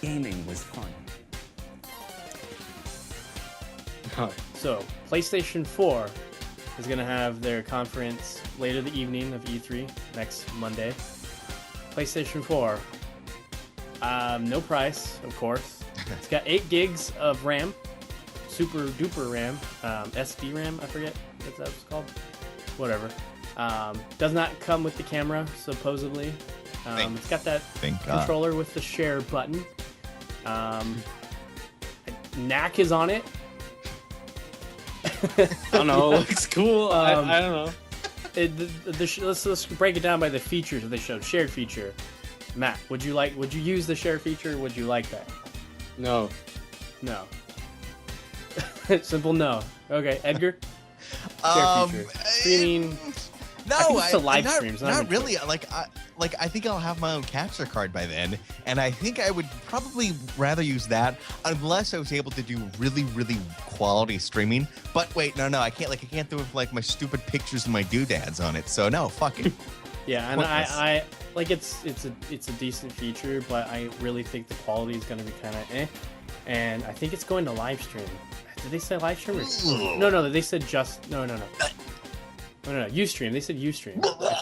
gaming was fun. So, PlayStation 4 is going to have their conference later the evening of E3 next Monday. PlayStation 4, no price, of course. It's got 8 gigs of RAM, super duper RAM, SD RAM, I forget what that's called. Whatever. Does not come with the camera, supposedly. It's got that controller with the share button. NAC is on it. I don't know. It looks cool. I don't know. Let's break it down by the features that they showed. Shared feature. Matt, would you use the share feature? Would you like that? No. No. Simple no. Okay, Edgar. Share feature. Streaming. No, I think it's a live stream. Not really. I think I'll have my own capture card by then, and I think I would probably rather use that unless I was able to do really, really quality streaming. But wait, no, I can't. I can't do it with like my stupid pictures and my doodads on it. So no, fuck it. Yeah, and I like it's a decent feature, but I really think the quality is going to be kind of eh. And I think it's going to live stream. Did they say live stream? No. They said just no. No, Ustream. They said Ustream, I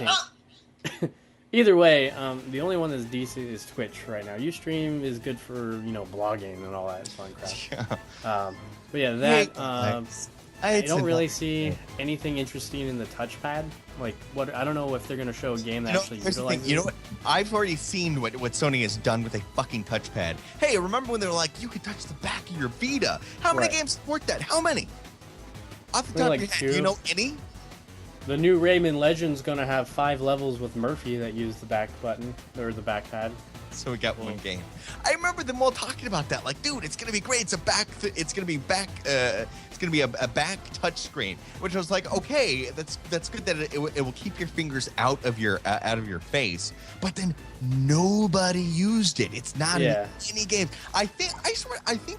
think. Either way, the only one that's decent is Twitch right now. Ustream is good for, blogging and all that fun crap. Yeah. But yeah, that I don't really see anything interesting in the touchpad. Like, what? I don't know if they're going to show a game that actually utilizes it. You know what? I've already seen what Sony has done with a fucking touchpad. Hey, remember when they were like, you could touch the back of your Vita? How many games support that? How many? Off the top of your head, do you know any? The new Rayman Legend's going to have 5 levels with Murphy that use the back button, or the back pad. So we got one game. I remember them all talking about that. Like, dude, it's gonna be great. It's a back. It's gonna be back. It's gonna be a back touch screen. Which I was like, okay, that's good that it will keep your fingers out of your face. But then nobody used it. It's not in any game. I think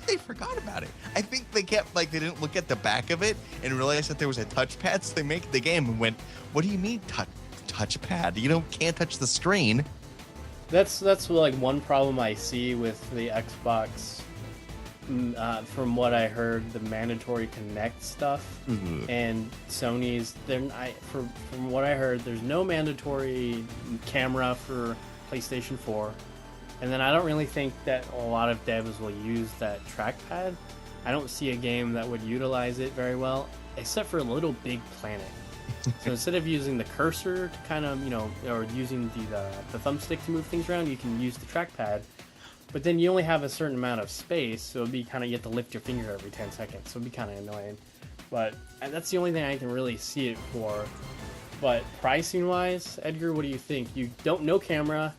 they forgot about it. I think they kept they didn't look at the back of it and realize that there was a touchpad. So they make the game and went, what do you mean touchpad? You can't touch the screen. That's like one problem I see with the Xbox. From what I heard, the mandatory Connect stuff, and Sony's. From what I heard, there's no mandatory camera for PlayStation 4, and then I don't really think that a lot of devs will use that trackpad. I don't see a game that would utilize it very well, except for Little Big Planet. So instead of using the cursor to kind of, or using the thumbstick to move things around, you can use the trackpad. But then you only have a certain amount of space, so it'd be kind of, you have to lift your finger every 10 seconds, so it'd be kind of annoying. But that's the only thing I can really see it for. But pricing-wise, Edgar, what do you think? You don't know camera.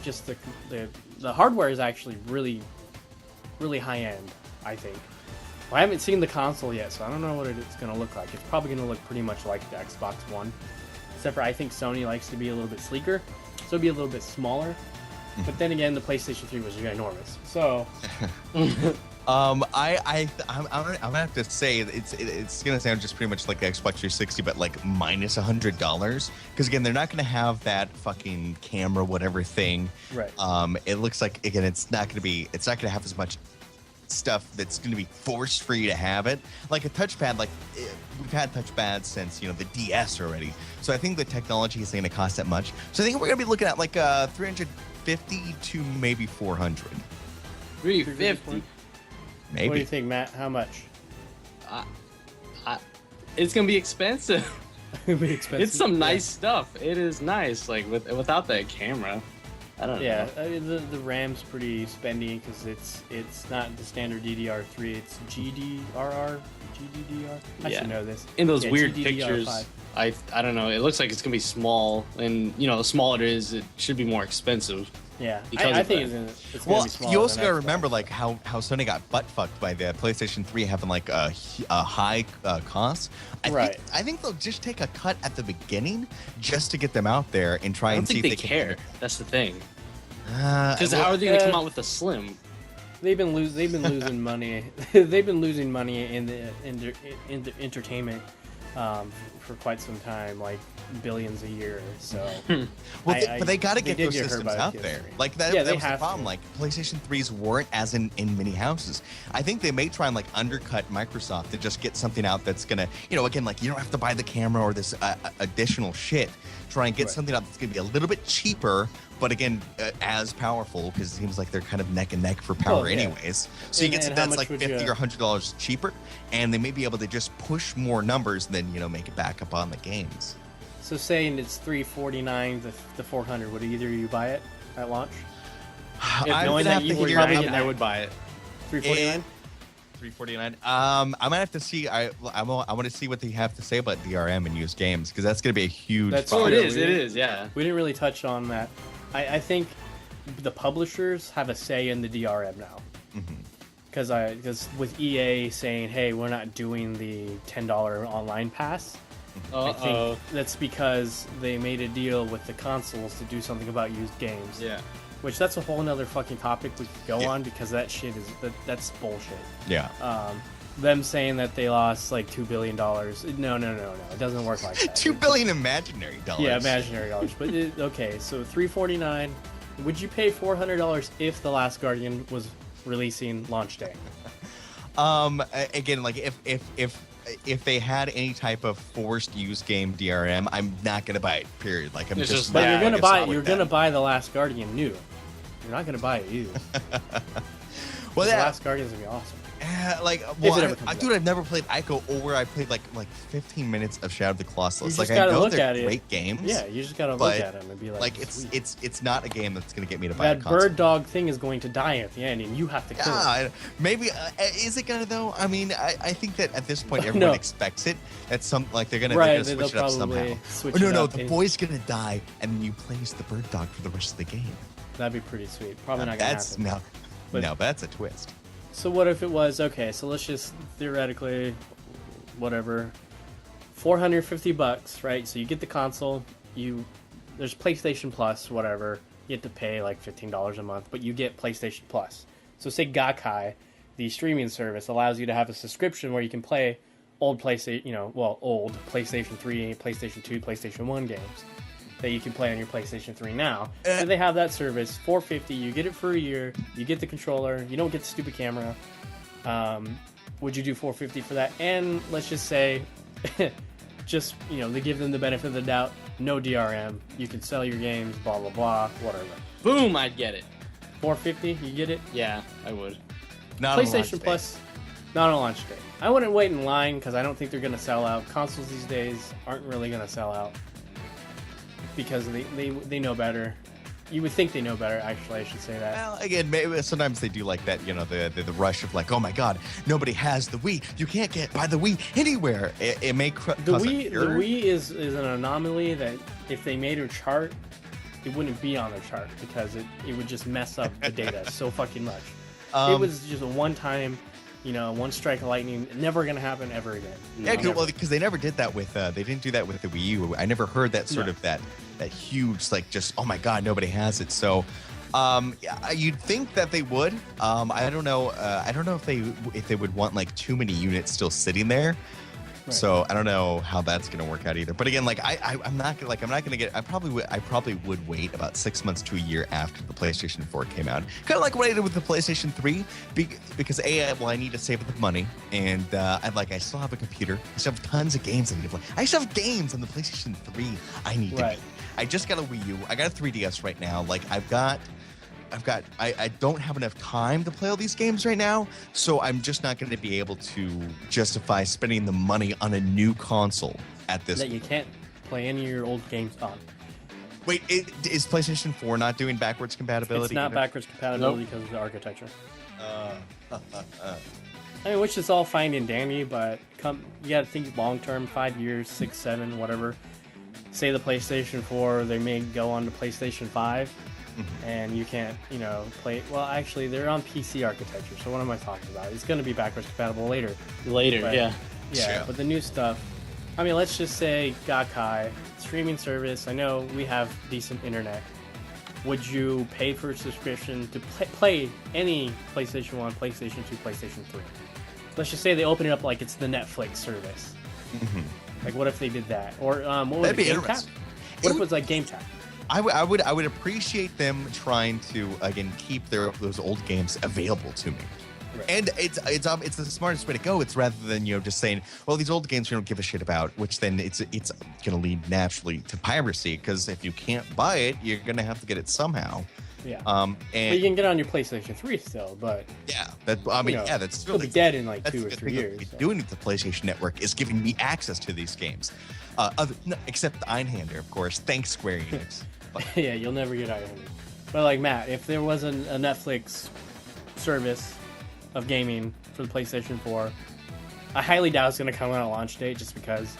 Just the hardware is actually really, really high-end, I think. Well, I haven't seen the console yet, so I don't know what it's going to look like. It's probably going to look pretty much like the Xbox One. Except for I think Sony likes to be a little bit sleeker, so it'll be a little bit smaller. But then again, the PlayStation 3 was ginormous. So... I'm gonna have to say it's gonna sound just pretty much like the Xbox 360, but like minus $100, because again they're not gonna have that fucking camera whatever thing. Right. It looks like again it's not gonna have as much stuff that's gonna be forced for you to have it. Like a touchpad, we've had touchpads since the DS already. So I think the technology isn't gonna cost that much. So I think we're gonna be looking at like 350 to maybe 400. 350. Maybe. What do you think, Matt? How much? It's gonna be expensive. It'll be expensive. It's some nice stuff. It is nice, without that camera. I don't know. Yeah, the RAM's pretty spendy because it's not the standard DDR3. It's GDDR. I should know this. In those weird GDDR5. pictures, I don't know. It looks like it's gonna be small, and the smaller it is, it should be more expensive. Yeah, I think it's gonna be smaller. You also gotta Xbox. remember how Sony got butt fucked by the PlayStation 3 having a high cost. I think they'll just take a cut at the beginning just to get them out there and try and see if they care. That's the thing. Because how are they gonna come out with a Slim? They've been losing money. They've been losing money in the entertainment for quite some time, like billions a year. So, well, but they got to get those hurt systems by out PS3. there. Like that, Yeah, that they was the have problem. to. Like PlayStation 3s weren't as in many houses. I think they may try and like undercut Microsoft to just get something out that's gonna, again, like you don't have to buy the camera or this additional shit. Try and get something out that's gonna be a little bit cheaper, but again, as powerful, because it seems like they're kind of neck and neck for power anyways. So you get something that's like $50 or $100 cheaper, and they may be able to just push more numbers than make it back up on the games. So saying it's $349 to $400, would either of you buy it at launch? Knowing that you would probably I would buy it. $349. $349. I might have to see. I want to see what they have to say about DRM and used games, because that's going to be a huge. That's Oh, true. it is. Yeah. We didn't really touch on that. I think the publishers have a say in the DRM now. Because with EA saying, "Hey, we're not doing the $10 online pass," I think that's because they made a deal with the consoles to do something about used games. Yeah. Which that's a whole nother fucking topic we could go on, because that shit is that's bullshit. Yeah. Them saying that they lost like $2 billion. No. It doesn't work like that. $2 billion imaginary dollars. Yeah, imaginary dollars. But okay, so $349. Would you pay $400 if The Last Guardian was releasing launch day? Again, like if they had any type of forced use game DRM, I'm not gonna buy it. Period. Like I'm just. But you're gonna buy it. You're gonna buy The Last Guardian new. You're not gonna buy it used. Well, The Last Guardian's gonna be awesome. Dude, I've never played Ico, or I played like 15 minutes of Shadow of the Colossus. You just like gotta I know look they're at it. great games. Yeah, you just gotta look at them and be like, it's not a game that's gonna get me to buy a that console. bird dog thing is going to die at the end, and you have to kill it. Maybe is it gonna though? I mean, I think that at this point everyone expects it. At some they're gonna switch it up somehow. The boy's gonna die, and then you play as the bird dog for the rest of the game. That'd be pretty sweet. Probably not gonna happen. No, but that's a twist. So what if it was, okay, so let's just theoretically, whatever, $450, right? So you get the console, there's PlayStation Plus, whatever, you have to pay like $15 a month, but you get PlayStation Plus. So say Gakkai, the streaming service, allows you to have a subscription where you can play old PlayStation, old PlayStation 3, PlayStation 2, PlayStation 1 games that you can play on your PlayStation 3 now. And they have that service, $450, you get it for a year, you get the controller, you don't get the stupid camera. Would you do $450 for that? And let's just say, they give them the benefit of the doubt, no DRM, you can sell your games, blah, blah, blah, whatever. Boom, I'd get it. $450, you get it? Yeah, I would. Not PlayStation Plus, not on launch day. I wouldn't wait in line, because I don't think they're going to sell out. Consoles these days aren't really going to sell out, because they know better. You would think they know better, actually, I should say that. Well, again, maybe sometimes they do like that, the rush of like, oh my god, nobody has the Wii. You can't buy the Wii anywhere. It may cause the Wii is an anomaly that if they made a chart, it wouldn't be on the chart, because it would just mess up the data so fucking much. It was just a one-time, one strike of lightning, never gonna happen ever again. Yeah, because they never did that with they didn't do that with the Wii U. I never heard that sort of that huge, like, just, oh my god, nobody has it. So you'd think that they would. I don't know if they would want like too many units still sitting there. Right. So I don't know how that's gonna work out either. But again, like I'm not gonna get. I probably would wait about 6 months to a year after the PlayStation 4 came out. Kind of like what I did with the PlayStation 3, because I need to save the money, and I still have a computer. I still have tons of games I need to play. I still have games on the PlayStation 3 I need to beat. I just got a Wii U. I got a 3DS right now. Like I don't have enough time to play all these games right now, so I'm just not going to be able to justify spending the money on a new console at this point. That you can't play any of your old games on. Wait, is PlayStation 4 not doing backwards compatibility? It's not backwards compatibility because of the architecture. I mean, which is all fine and dandy, but you got to think long term, 5 years, 6, 7, whatever. Say the PlayStation 4, they may go on to PlayStation 5. And you can't, play. Well, actually, they're on PC architecture. So what am I talking about? It's going to be backwards compatible later. Yeah. Yeah, but the new stuff. I mean, let's just say Gakkai streaming service. I know we have decent internet. Would you pay for a subscription to play any PlayStation 1, PlayStation 2, PlayStation 3? Let's just say they open it up like it's the Netflix service. Like, what if they did that? Or what was That'd it, be Game Tap? interesting. What if it was like Game Tap? I would appreciate them trying to again keep those old games available to me. Right. And it's the smartest way to go. It's rather than just saying, well, these old games we don't give a shit about, which then it's going to lead naturally to piracy, because if you can't buy it, you're going to have to get it somehow. Yeah. And but you can get it on your PlayStation 3 still, but yeah, that's still it'll be dead in like 2 or 3 years. So. Doing it with the PlayStation Network is giving me access to these games, except the Einhander, of course. Thanks, Square Enix. Yeah, you'll never get Einhander. But like Matt, if there wasn't a Netflix service of gaming for the PlayStation 4, I highly doubt it's going to come out on launch date, just because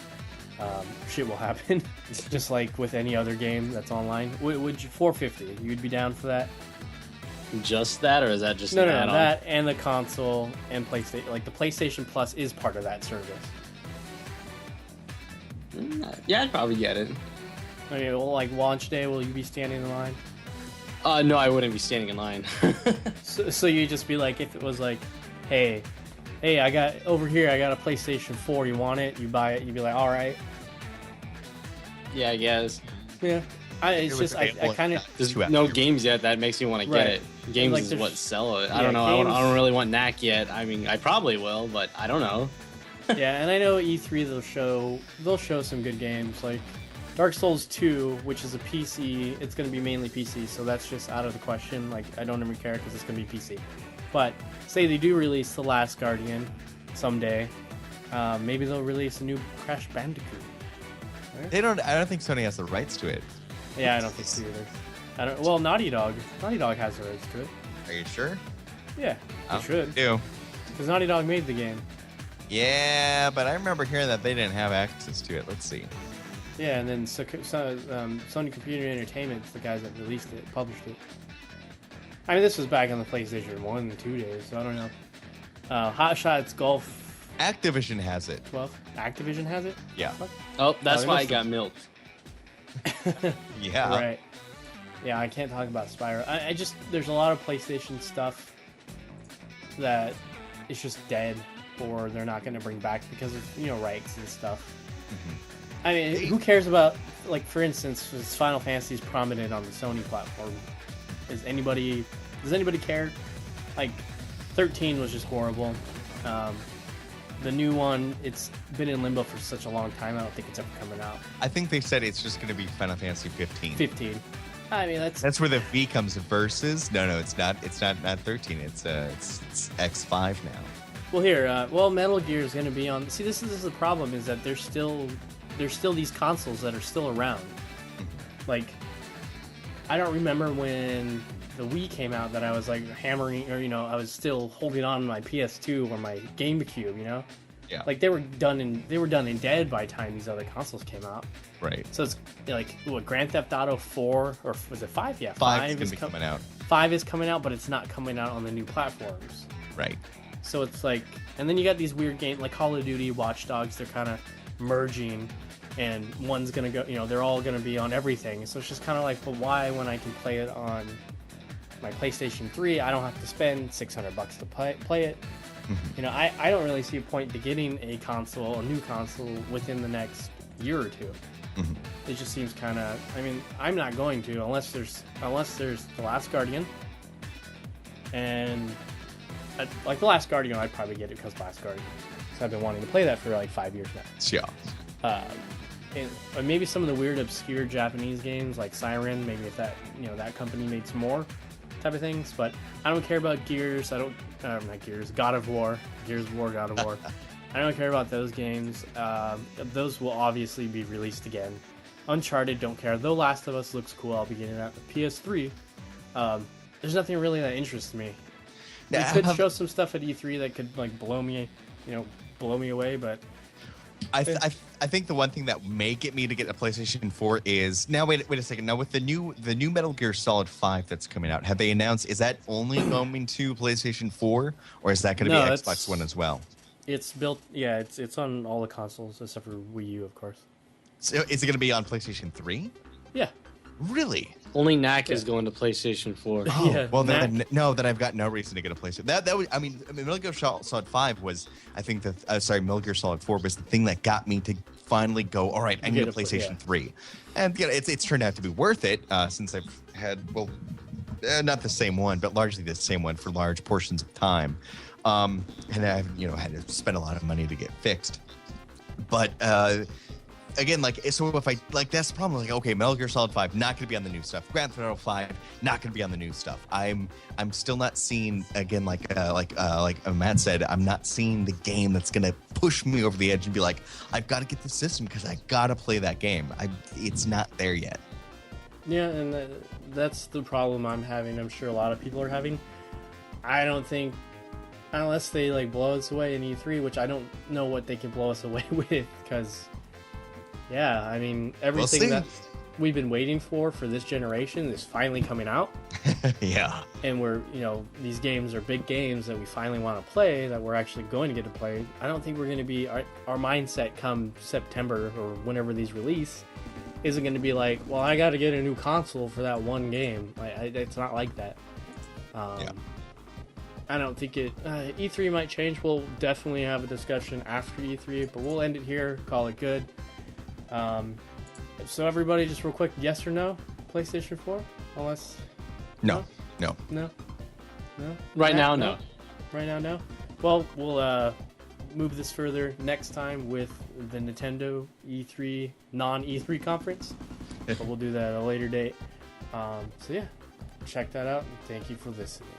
shit will happen. Just like with any other game that's online. Would you $450? You'd be down for that? Just that, or is that just No, an add-on? that and the console and PlayStation. Like the PlayStation Plus is part of that service. Yeah, I'd probably get it. I mean, like launch day, will you be standing in line? No, I wouldn't be standing in line. So you'd just be like, if it was like, hey, I got over here, I got a PlayStation 4, you want it? You buy it, you'd be like, all right. Yeah, I guess. Yeah. I kind of... There's no games yet that makes me want to get it. Games like is what sell it. Yeah, I don't know. games... I don't really want knack yet. I mean, I probably will, but I don't know. Yeah, and I know E3 they'll show some good games, like Dark Souls 2, which is a PC. It's going to be mainly PC, so that's just out of the question. Like, I don't even care because it's going to be PC. But say they do release The Last Guardian someday, maybe they'll release a new Crash Bandicoot. Right? I don't think Sony has the rights to it. Yeah, I don't think so either. Well, Naughty Dog has the rights to it. Are you sure? Yeah, they should. Do. Because Naughty Dog made the game. Yeah, but I remember hearing that they didn't have access to it. Let's see. Yeah, and then Sony Computer Entertainment's the guys that released it, published it. I mean, this was back on the PlayStation 1 and 2 days, so I don't know. Hot Shots Golf... Activision has it. 12? Activision has it? Yeah. What? Oh, that's why I must got milked. Yeah. Right. Yeah, I can't talk about Spyro. I just... There's a lot of PlayStation stuff that is just dead, or they're not going to bring back because of, rights and stuff. Mm-hmm. I mean, who cares about, like, for instance, Final Fantasy is prominent on the Sony platform. Does anybody care? Like, 13 was just horrible. The new one, it's been in limbo for such a long time, I don't think it's ever coming out. I think they said it's just going to be Final Fantasy 15. 15. I mean, that's where the V comes versus. No, it's not 13. It's X5 now. Well, here, Metal Gear is going to be on. See, this is the problem, is that there's still these consoles that are still around. Like, I don't remember when the Wii came out that I was like hammering, or I was still holding on to my PS2 or my GameCube. Yeah. Like they were done and dead by the time these other consoles came out. Right. So it's like Grand Theft Auto 4, or was it 5? Yeah, 5 is coming out. 5 is coming out, but it's not coming out on the new platforms. Right. So it's like, and then you got these weird games like Call of Duty, Watch Dogs. They're kind of merging, and one's gonna go. They're all gonna be on everything. So it's just kind of like, but why, when I can play it on my PlayStation 3, I don't have to spend $600 to play it. Mm-hmm. I don't really see a point to getting a new console within the next year or two. Mm-hmm. It just seems kind of. I mean, I'm not going to unless there's The Last Guardian, and like The Last Guardian, I'd probably get it because Last Guardian. So I've been wanting to play that for like 5 years now. Yeah. And maybe some of the weird, obscure Japanese games like Siren. Maybe if that that company made some more type of things. But I don't care about Gears. Not Gears. God of War. Gears of War. God of War. I don't care about those games. Those will obviously be released again. Uncharted, don't care. Though Last of Us looks cool, I'll be getting that. The PS3, there's nothing really that interests me. They could show some stuff at E3 that could like blow me away, but I think the one thing that may get me to get a PlayStation 4 is now. Wait a second. Now with the new Metal Gear Solid 5 that's coming out, have they announced? Is that only going to PlayStation 4, or is that going to be Xbox One as well? It's built. Yeah, it's on all the consoles except for Wii U, of course. So is it going to be on PlayStation 3? Yeah. Really? Only Knack is going to PlayStation 4. Oh, yeah, well, then I've got no reason to get a PlayStation. That was, I mean, Metal Gear Solid 5 was, I think Metal Gear Solid 4 was the thing that got me to finally go, all right, I need a Get a- PlayStation yeah. 3. And it's turned out to be worth it since I've had, not the same one, but largely the same one for large portions of time. And I've, had to spend a lot of money to get fixed. But again, so if I, that's the problem. Like, okay, Metal Gear Solid 5, not going to be on the new stuff. Grand Theft Auto 5, not going to be on the new stuff. I'm still not seeing, again, like Matt said, I'm not seeing the game that's going to push me over the edge and be like, I've got to get the system because I got to play that game. It's not there yet. Yeah, and that's the problem I'm having. I'm sure a lot of people are having. I don't think, unless they blow us away in E3, which I don't know what they can blow us away with, because yeah, I mean, everything that we've been waiting for this generation is finally coming out. Yeah. And we're, these games are big games that we finally want to play, that we're actually going to get to play. I don't think we're going to be, our mindset come September or whenever these release isn't going to be like, well, I got to get a new console for that one game. It's not like that. Yeah. I don't think E3 might change. We'll definitely have a discussion after E3, but we'll end it here, call it good. So everybody, just real quick, yes or no, PlayStation 4? Unless... No. Right now, no. Right now, no. Well, we'll move this further next time with the Nintendo E3, non-E3 conference. But we'll do that at a later date. So yeah, check that out, and thank you for listening.